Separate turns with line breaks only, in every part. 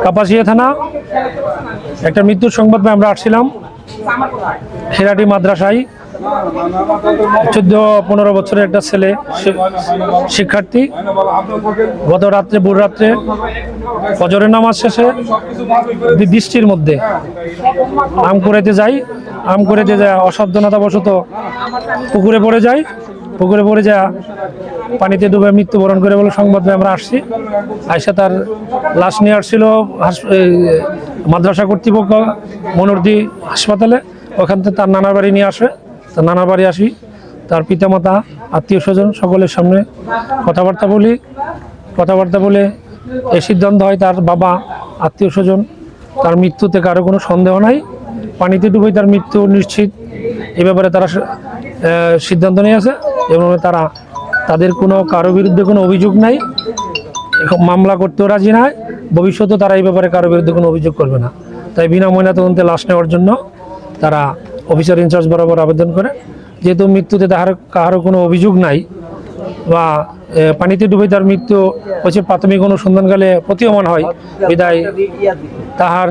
কাপাসিয়া থানা একটা মৃত্যুর সংবাদ পেয়ে আমরা আসছিলাম হেরাটি মাদ্রাসায়। 14-15 বছরের একটা ছেলে শিক্ষার্থী গত রাত্রে ভোর রাত্রে ফজরের নামাজ শেষে বৃষ্টির মধ্যে আম কুড়াইতে যায় অসাবধানতাবশত পুকুরে পড়ে যায়। পানিতে ডুবে মৃত্যুবরণ করে বলে সংবাদ পেয়ে আমরা আসছি। আয়সা তার লাশ নিয়ে আসছিল মাদ্রাসা কর্তৃপক্ষ মনোরদি হাসপাতালে। ওখান থেকে তার নানার বাড়ি নিয়ে আসে। তার নানার বাড়ি আসি, তার পিতামাতা আত্মীয় স্বজন সকলের সামনে কথাবার্তা বলে এই সিদ্ধান্ত হয় তার বাবা আত্মীয় স্বজন তার মৃত্যুতে কারো কোনো সন্দেহ নাই, পানিতে ডুবে তার মৃত্যু নিশ্চিত। এ ব্যাপারে তারা সিদ্ধান্ত নিয়েছে এবং তাদের কারো বিরুদ্ধে কোনো অভিযোগ নাই, মামলা করতেও রাজি নয়, ভবিষ্যতে তারা এই ব্যাপারে কারো বিরুদ্ধে কোনো অভিযোগ করবে না। তাই বিনা ময়নাতদন্তে লাশ নেওয়ার জন্য তারা অফিসার ইনচার্জ বরাবর আবেদন করে। যেহেতু মৃত্যুতে কারো কোনো অভিযোগ নাই বা পানিতে ডুবে তার মৃত্যু হচ্ছে প্রাথমিক অনুসন্ধানকালে প্রতীয়মান হয়, বিদায় তাহার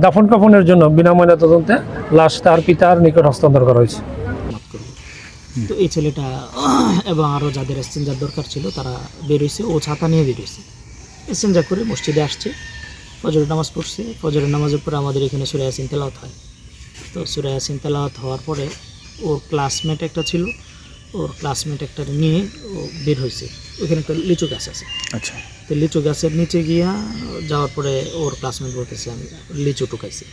দাফন কাফনের জন্য বিনা ময়নাতদন্তে লাশ তার পিতার নিকট হস্তান্তর করা হয়েছে।
তো এই ছেলেটা এবং আরও যাদের এক্সচেঞ্জার দরকার ছিল তারা বেরোইছে, ও ছাতা নিয়ে বেরোইছে, এক্সচেঞ্জার করে মসজিদে আসছে, ফজরের নামাজ পড়ছে। ফজরের নামাজের পরে আমাদের এখানে সূরা ইয়াসিন তেলাওয়াত হয়। তো সূরা ইয়াসিন তেলাওয়াত হওয়ার পরে ওর ক্লাসমেট একটা ছিল, ওর ক্লাসমেট একটা নিয়ে ও বের হয়েছে। ওইখানে একটা লিচু গাছ আছে। আচ্ছা, তো লিচু গাছের নিচে গিয়া যাওয়ার পরে ওর ক্লাসমেট বলতেছে আমি লিচু টুকাইছি।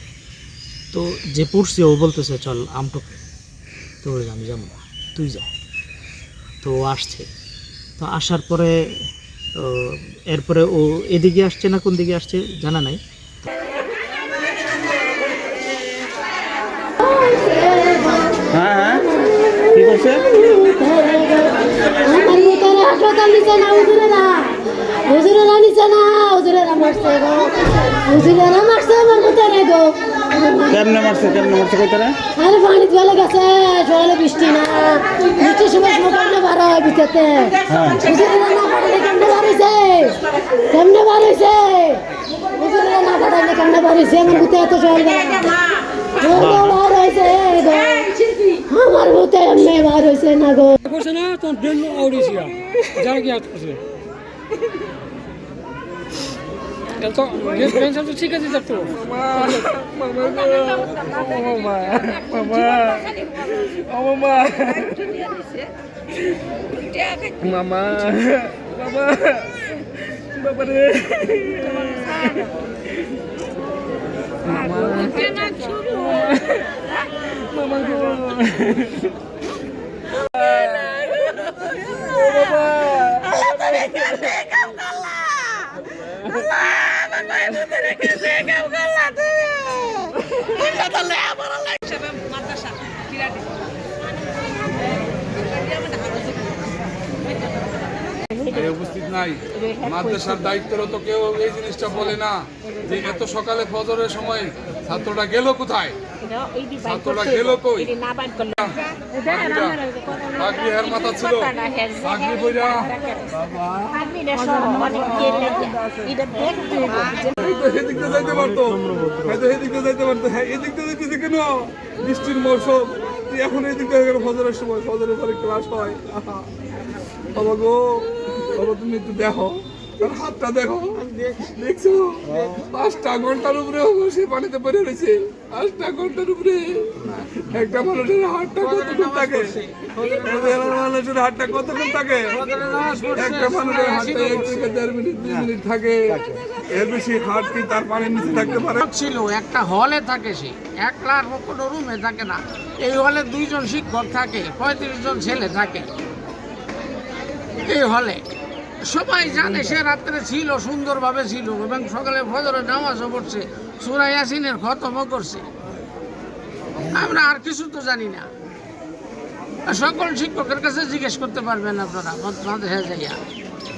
তো যে পড়ছে ও বলতেছে চল আম টুকাই। তো আমি যাবো না, তুই যা। তো ও আসছে, তো আসার পরে এরপরে ও এদিকে আসছে না কোন দিকে আসছে জানা নাই।
হ্যাঁ কি করছে? কেমনে মারছে কই তারা?
আরে পানি চলে গেছে, সকালে বৃষ্টি না, বৃষ্টির সময় কেমনে বার হয় বিকেতে? কেমনে বার হয়েছে না পাঠাইলে কেমনে বার হয়েছে? আমার ভূতে এত সকাল বার হয়েছে, আমার ভূতে এমনি বার হয়েছে না গো।
না তোর ডেল আউড়িছিয়া যারা কি আজ করছে তো পেনশন তো ঠিক আছে তো
মামা বাবা রে মামা গো
উপস্থিত নাই। মাদ্রাসার দায়িত্বরত কেউ এই জিনিসটা বলে না যে এত সকালে ফজরের সময় ছাত্রটা গেল কোথায়, ছাত্রটা গেল কই? পাগড়ি হের মাথা ছিল, পাগড়ি বইরা এদিকটা যাইতে পারতো, হয়তো এদিকটা যাইতে পারতো। হ্যাঁ, এদিকটা যাইতেছে কেন? বৃষ্টির মৌসুম, এখন এদিকটা হয়ে গেল ফজরের সময়, ফজরের পরে ক্লাস হয়। বাবা গো, বাবা তুমি একটু দেখো, তার হাতটা দেখো, দেখছো 5টা ঘন্টার উপরে সে পানিতে পড়ে রয়েছে। 5টা ঘন্টার উপরে একটা মানুষের হাতটা কতক্ষণ থাকে? মানুষের হাতটা কতক্ষণ থাকে? একটা মানুষের হাতটা 1 থেকে 1.5 মিনিট 2 মিনিট থাকে, এর বেশি হাত কি তার পানির নিচে থাকতে পারে?
ছিল একটা হলে থাকে, সে একলা কোনো রুমে থাকে না। এই হলে 2 জন শিক্ষক থাকে, 35 জন ছেলে থাকে এই হলে। সবাই জানে সে রাত্রে ছিল, সুন্দরভাবে ছিল এবং সকালে ফজরের নামাজও পড়ছে, সূরা ইয়াসিনের খতমও করছে। আমরা আর কিছু তো জানি না। সকল শিক্ষকের কাছে জিজ্ঞেস করতে পারবেন আপনারা, মাদ্রাসায় যাইয়া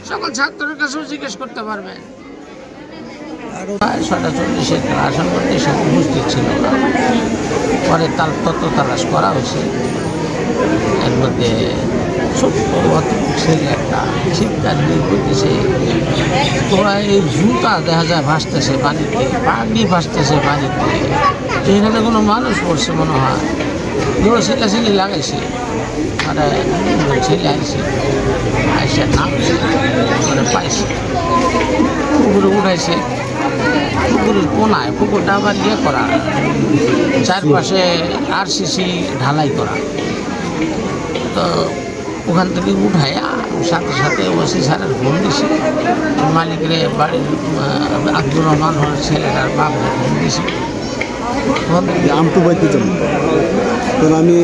সকল ছাত্রের কাছেও জিজ্ঞেস করতে পারবেন। 6:40 আসন করতে সে উপস্থিত ছিল না। পরে তার তথ্য তালাশ করা হয়েছে, এর মধ্যে ছোট্ট অতটুকু ছেলে একটা চিৎকার দিয়ে করতেছে, তোরা এই জুতা দেখা যায় ভাসতেছে পানিতে, পানি ভাসতেছে পানিতে, এখানে কোনো মানুষ পড়ছে মনে হয়, ধরো ছেলে লাগাইছে, মানে ছেলে আইসে আইসে নামছে, মানে পাইছে, পুকুরে উঠাইছে, পুকুরের কোনায়, পুকুরটা আবার ইয়ে করা, চারপাশে RCC ঢালাই করা, তো ওখান থেকে উঠাইয়া সাথে সাথে ওসি স্যারের ফোন দিছে, মালিকের বাড়ির আব্দুর রহমান হওয়ার ছেলেটার বাপরে ফোন দিছে।
আমটু পাইতে যাবো, কারণ আমি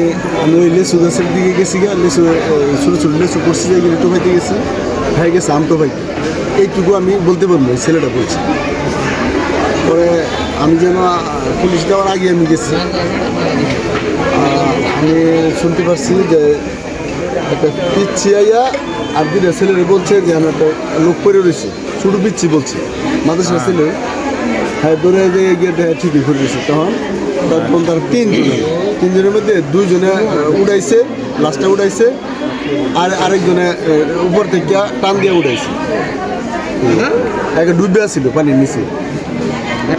ওই লেচু গাছের দিকে গেছি গা, লেচু ছোটো ছোটো লেচু করছি যাই গেলে টোপাইতে গেছি, হয়ে গেছে আমটো পাইতে, এইটুকু আমি বলতে পারবো, ওই ছেলেটা বলছে। পরে আমি যেন পুলিশ দেওয়ার আগে আমি গেছি, আমি শুনতে পারছি যে একটা পিচ্ছি আইয়া আর দুটা ছেলেরা বলছে যে আমি একটা লোক পড়ে রয়েছে, ছোটো পিচ্ছি বলছে, মাদ্রাসা ছেলে, হ্যাঁ ধরে গিয়ে ঠিকই করে দিয়েছে। তখন তার তিনজনের মধ্যে দুইজনে উড়াইছে, লাস্টে উড়াইছে, আর আরেকজনে উপর থেকে টান দিয়ে উড়াইছে, একটা ডুবে আসছিল পানির নিচে,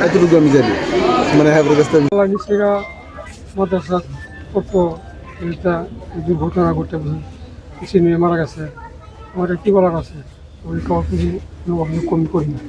এতটুকু আমি জানি, মানে হ্যাঁ কাছ থেকে
লাগিয়েছিলা মাদ্রাসা পড়তো, এটা দুর্ঘটনা ঘটে কিছু নিয়ে মারা গেছে, আমার কী বলার আছে, আমি কাউকে কমি করি না।